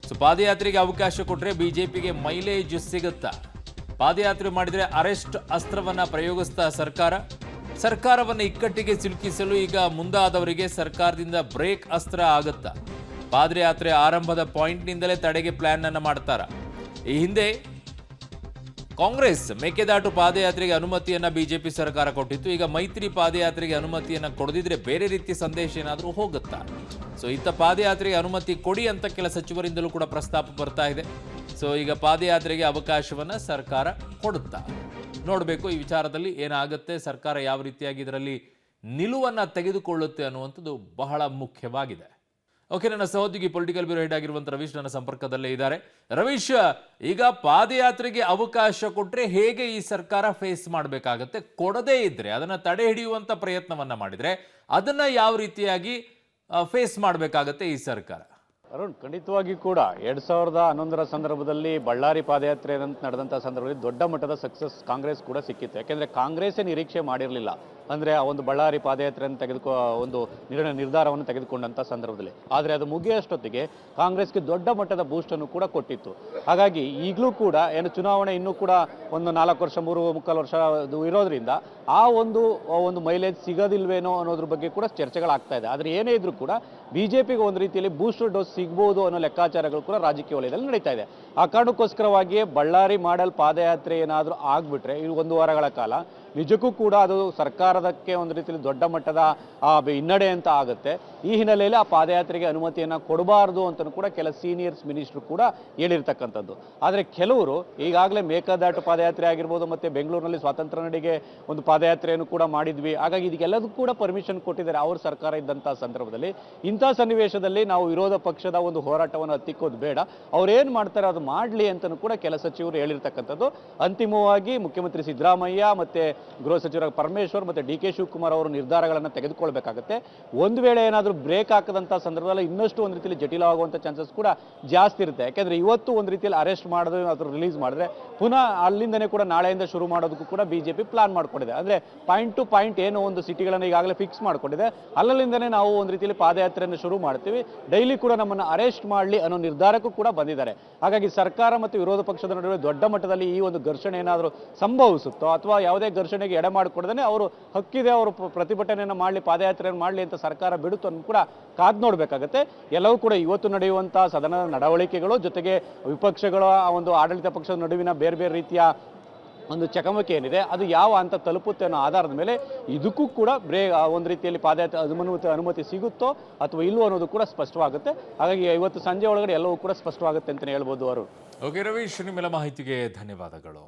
So ಪಾದಯಾತ್ರೆಗೆ ಅವಕಾಶ ಕೊಟ್ಟರೆ ಬಿಜೆಪಿಗೆ ಮೈಲೇಜ್ ಸಿಗುತ್ತಾ? ಪಾದಯಾತ್ರೆ ಮಾಡಿದರೆ ಅರೆಸ್ಟ್ ಅಸ್ತ್ರವನ್ನ ಪ್ರಯೋಗಿಸ್ತಾ ಸರ್ಕಾರವನ್ನು ಇಕ್ಕಟ್ಟಿಗೆ ಸಿಲುಕಿಸಲು ಈಗ ಮುಂದಾದವರಿಗೆ ಸರ್ಕಾರದಿಂದ ಬ್ರೇಕ್ ಅಸ್ತ್ರ ಆಗುತ್ತಾ? ಪಾದಯಾತ್ರೆ ಆರಂಭದ ಪಾಯಿಂಟ್ನಿಂದಲೇ ತಡೆಗೆ ಪ್ಲಾನ್ ಅನ್ನು ಮಾಡ್ತಾರ? ಈ ಹಿಂದೆ ಕಾಂಗ್ರೆಸ್ ಮೇಕೆದಾಟು ಪಾದಯಾತ್ರೆಗೆ ಅನುಮತಿಯನ್ನ ಬಿಜೆಪಿ ಸರ್ಕಾರ ಕೊಟ್ಟಿತ್ತು. ಈಗ ಮೈತ್ರಿ ಪಾದಯಾತ್ರೆಗೆ ಅನುಮತಿಯನ್ನ ಕೊಡದಿದ್ರೆ ಬೇರೆ ರೀತಿಯ ಸಂದೇಶ ಏನಾದರೂ ಹೋಗುತ್ತಾ? ಸೊ ಇತ್ತ ಪಾದಯಾತ್ರೆಗೆ ಅನುಮತಿ ಕೊಡಿ ಅಂತ ಕೆಲ ಸಚಿವರಿಂದಲೂ ಕೂಡ ಪ್ರಸ್ತಾಪ ಬರ್ತಾ ಇದೆ. ಸೊ ಈಗ ಪಾದಯಾತ್ರೆಗೆ ಅವಕಾಶವನ್ನ ಸರ್ಕಾರ ಕೊಡುತ್ತಾ? ನೋಡಬೇಕು ಈ ವಿಚಾರದಲ್ಲಿ ಏನಾಗುತ್ತೆ, ಸರ್ಕಾರ ಯಾವ ರೀತಿಯಾಗಿ ಇದರಲ್ಲಿ ನಿಲುವನ್ನ ತೆಗೆದುಕೊಳ್ಳುತ್ತೆ ಅನ್ನುವಂಥದ್ದು ಬಹಳ ಮುಖ್ಯವಾಗಿದೆ. ಓಕೆ, ನನ್ನ ಸಹೋದ್ಯೋಗಿ ಪೊಲಿಟಿಕಲ್ ಬ್ಯೂರೋ ಹೆಡ್ ಆಗಿರುವಂಥ ರವೀಶ್ ನನ್ನ ಸಂಪರ್ಕದಲ್ಲೇ ಇದ್ದಾರೆ. ರವೀಶ್, ಈಗ ಪಾದಯಾತ್ರೆಗೆ ಅವಕಾಶ ಕೊಟ್ಟರೆ ಹೇಗೆ ಈ ಸರ್ಕಾರ ಫೇಸ್ ಮಾಡಬೇಕಾಗತ್ತೆ? ಕೊಡದೇ ಇದ್ರೆ ಅದನ್ನ ತಡೆ ಹಿಡಿಯುವಂತ ಪ್ರಯತ್ನವನ್ನ ಮಾಡಿದ್ರೆ ಅದನ್ನ ಯಾವ ರೀತಿಯಾಗಿ ಫೇಸ್ ಮಾಡಬೇಕಾಗತ್ತೆ ಈ ಸರ್ಕಾರ? ಅರುಣ್, ಖಂಡಿತವಾಗಿ ಕೂಡ 2011ರ ಸಂದರ್ಭದಲ್ಲಿ ಬಳ್ಳಾರಿ ಪಾದಯಾತ್ರೆ ನಡೆದಂಥ ಸಂದರ್ಭದಲ್ಲಿ ದೊಡ್ಡ ಮಟ್ಟದ ಸಕ್ಸಸ್ ಕಾಂಗ್ರೆಸ್ ಕೂಡ ಸಿಕ್ಕಿತ್ತು. ಯಾಕೆಂದರೆ ಕಾಂಗ್ರೆಸ್ಸೇ ನಿರೀಕ್ಷೆ ಮಾಡಿರಲಿಲ್ಲ ಅಂದರೆ ಆ ಒಂದು ಬಳ್ಳಾರಿ ಪಾದಯಾತ್ರೆಯನ್ನು ಒಂದು ನಿರ್ಧಾರವನ್ನು ತೆಗೆದುಕೊಂಡಂಥ ಸಂದರ್ಭದಲ್ಲಿ. ಆದರೆ ಅದು ಮುಗಿಯೋಷ್ಟೊತ್ತಿಗೆ ಕಾಂಗ್ರೆಸ್ಗೆ ದೊಡ್ಡ ಮಟ್ಟದ ಬೂಸ್ಟನ್ನು ಕೂಡ ಕೊಟ್ಟಿತ್ತು. ಹಾಗಾಗಿ ಈಗಲೂ ಕೂಡ ಏನು ಚುನಾವಣೆ ಇನ್ನೂ ಕೂಡ ಒಂದು 4 ವರ್ಷ 3.25 ವರ್ಷ ಇರೋದ್ರಿಂದ ಆ ಒಂದು ಮೈಲೇಜ್ ಸಿಗೋದಿಲ್ವೇನೋ ಅನ್ನೋದ್ರ ಬಗ್ಗೆ ಕೂಡ ಚರ್ಚೆಗಳಾಗ್ತಾ ಇದೆ. ಆದರೆ ಏನೇ ಇದ್ರೂ ಕೂಡ ಬಿಜೆಪಿಗೆ ಒಂದು ರೀತಿಯಲ್ಲಿ ಬೂಸ್ಟರ್ ಡೋಸ್ ಸಿಗ್ಬೋದು ಅನ್ನೋ ಲೆಕ್ಕಾಚಾರಗಳು ಕೂಡ ರಾಜಕೀಯ ವಲಯದಲ್ಲಿ ನಡೀತಾ ಇದೆ. ಆ ಕಾರಣಕ್ಕೋಸ್ಕರವಾಗಿಯೇ ಬಳ್ಳಾರಿ ಮಾಡೆಲ್ ಪಾದಯಾತ್ರೆ ಏನಾದರೂ ಆಗಿಬಿಟ್ರೆ ಈ 1 ವಾರಗಳ ಕಾಲ ನಿಜಕ್ಕೂ ಕೂಡ ಅದು ಸರ್ಕಾರದಕ್ಕೆ ಒಂದು ರೀತಿಯಲ್ಲಿ ದೊಡ್ಡ ಮಟ್ಟದ ಹಿನ್ನಡೆ ಅಂತ ಆಗುತ್ತೆ. ಈ ಹಿನ್ನೆಲೆಯಲ್ಲಿ ಆ ಪಾದಯಾತ್ರೆಗೆ ಅನುಮತಿಯನ್ನು ಕೊಡಬಾರ್ದು ಅಂತಲೂ ಕೂಡ ಕೆಲ ಸೀನಿಯರ್ಸ್ ಮಿನಿಸ್ಟ್ರು ಕೂಡ ಹೇಳಿರ್ತಕ್ಕಂಥದ್ದು. ಆದರೆ ಕೆಲವರು ಈಗಾಗಲೇ ಮೇಕೆದಾಟು ಪಾದಯಾತ್ರೆ ಆಗಿರ್ಬೋದು, ಮತ್ತು ಬೆಂಗಳೂರಿನಲ್ಲಿ ಸ್ವಾತಂತ್ರ್ಯ ನಡಿಗೆ ಒಂದು ಪಾದಯಾತ್ರೆಯನ್ನು ಕೂಡ ಮಾಡಿದ್ವಿ, ಹಾಗಾಗಿ ಇದಕ್ಕೆಲ್ಲದಕ್ಕೂ ಕೂಡ ಪರ್ಮಿಷನ್ ಕೊಟ್ಟಿದ್ದಾರೆ ಅವ್ರ ಸರ್ಕಾರ ಇದ್ದಂಥ ಸಂದರ್ಭದಲ್ಲಿ. ಇಂಥ ಸನ್ನಿವೇಶದಲ್ಲಿ ನಾವು ವಿರೋಧ ಪಕ್ಷದ ಒಂದು ಹೋರಾಟವನ್ನು ಹತ್ತಿಕ್ಕೋದು ಬೇಡ, ಅವ್ರೇನು ಮಾಡ್ತಾರೆ ಅದು ಮಾಡಲಿ ಅಂತಲೂ ಕೂಡ ಕೆಲ ಸಚಿವರು ಹೇಳಿರ್ತಕ್ಕಂಥದ್ದು. ಅಂತಿಮವಾಗಿ ಮುಖ್ಯಮಂತ್ರಿ ಸಿದ್ದರಾಮಯ್ಯ ಮತ್ತು ಗೃಹ ಸಚಿವರಾದ ಪರಮೇಶ್ವರ್ ಮತ್ತು ಡಿ ಕೆ ಶಿವಕುಮಾರ್ ಅವರು ನಿರ್ಧಾರಗಳನ್ನು ತೆಗೆದುಕೊಳ್ಬೇಕಾಗುತ್ತೆ. ಒಂದು ವೇಳೆ ಏನಾದರೂ ಬ್ರೇಕ್ ಹಾಕದಂಥ ಸಂದರ್ಭದಲ್ಲಿ ಇನ್ನಷ್ಟು ಒಂದು ರೀತಿಯಲ್ಲಿ ಜಟಿಲವಾಗುವಂಥ ಚಾನ್ಸಸ್ ಕೂಡ ಜಾಸ್ತಿ ಇರುತ್ತೆ. ಯಾಕೆಂದರೆ ಇವತ್ತು ಒಂದು ರೀತಿಯಲ್ಲಿ ಅರೆಸ್ಟ್ ಮಾಡಿದ್ರೆ ಅಥವಾ ರಿಲೀಸ್ ಮಾಡಿದ್ರೆ ಪುನಃ ಅಲ್ಲಿಂದನೇ ಕೂಡ ನಾಳೆಯಿಂದ ಶುರು ಮಾಡೋದಕ್ಕೂ ಕೂಡ ಬಿಜೆಪಿ ಪ್ಲಾನ್ ಮಾಡ್ಕೊಂಡಿದೆ. ಅಂದರೆ ಪಾಯಿಂಟ್ ಟು ಪಾಯಿಂಟ್ ಏನೋ ಒಂದು ಸಿಟಿಗಳನ್ನು ಈಗಾಗಲೇ ಫಿಕ್ಸ್ ಮಾಡ್ಕೊಂಡಿದೆ, ಅಲ್ಲಿಂದನೇ ನಾವು ಒಂದು ರೀತಿಯಲ್ಲಿ ಪಾದಯಾತ್ರೆಯನ್ನು ಶುರು ಮಾಡ್ತೀವಿ, ಡೈಲಿ ಕೂಡ ನಮ್ಮನ್ನು ಅರೆಸ್ಟ್ ಮಾಡಲಿ ಅನ್ನೋ ನಿರ್ಧಾರಕ್ಕೂ ಕೂಡ ಬಂದಿದ್ದಾರೆ. ಹಾಗಾಗಿ ಸರ್ಕಾರ ಮತ್ತು ವಿರೋಧ ಪಕ್ಷದ ನಡುವೆ ದೊಡ್ಡ ಮಟ್ಟದಲ್ಲಿ ಈ ಒಂದು ಘರ್ಷಣೆ ಏನಾದರೂ ಸಂಭವಿಸುತ್ತೋ ಅಥವಾ ಯಾವುದೇ ಘರ್ಷಣೆಗೆ ಎಡೆ ಮಾಡಿಕೊಡದೇ ಅವರು ಹಕ್ಕಿದೆ, ಅವರು ಪ್ರತಿಭಟನೆಯನ್ನು ಮಾಡಲಿ, ಪಾದಯಾತ್ರೆಯನ್ನು ಮಾಡಲಿ ಅಂತ ಸರ್ಕಾರ ಬಿಡುತ್ತೋ ಅನ್ನೋ ಕೂಡ ಕಾದು ನೋಡಬೇಕಾಗತ್ತೆ. ಎಲ್ಲವೂ ಕೂಡ ಇವತ್ತು ನಡೆಯುವಂಥ ಸದನದ ನಡವಳಿಕೆಗಳು ಜೊತೆಗೆ ವಿಪಕ್ಷಗಳ ಒಂದು ಆಡಳಿತ ಪಕ್ಷದ ನಡುವಿನ ಬೇರೆ ಬೇರೆ ರೀತಿಯ ಒಂದು ಚಕಮಕಿ ಏನಿದೆ ಅದು ಯಾವ ಹಂತ ತಲುಪುತ್ತೆ ಅನ್ನೋ ಆಧಾರದ ಮೇಲೆ ಇದಕ್ಕೂ ಕೂಡ ಒಂದು ರೀತಿಯಲ್ಲಿ ಪಾದಯಾತ್ರೆ ಅನುಮತಿ ಸಿಗುತ್ತೋ ಅಥವಾ ಇಲ್ಲವೋ ಅನ್ನೋದು ಕೂಡ ಸ್ಪಷ್ಟವಾಗುತ್ತೆ. ಹಾಗಾಗಿ ಇವತ್ತು ಸಂಜೆ ಒಳಗಡೆ ಎಲ್ಲವೂ ಕೂಡ ಸ್ಪಷ್ಟವಾಗುತ್ತೆ ಅಂತಲೇ ಹೇಳ್ಬೋದು ಅವರು. ಓಕೆ ರವೀಶ್, ನಿಮ್ಮೆಲ್ಲ ಮಾಹಿತಿಗೆ ಧನ್ಯವಾದಗಳು.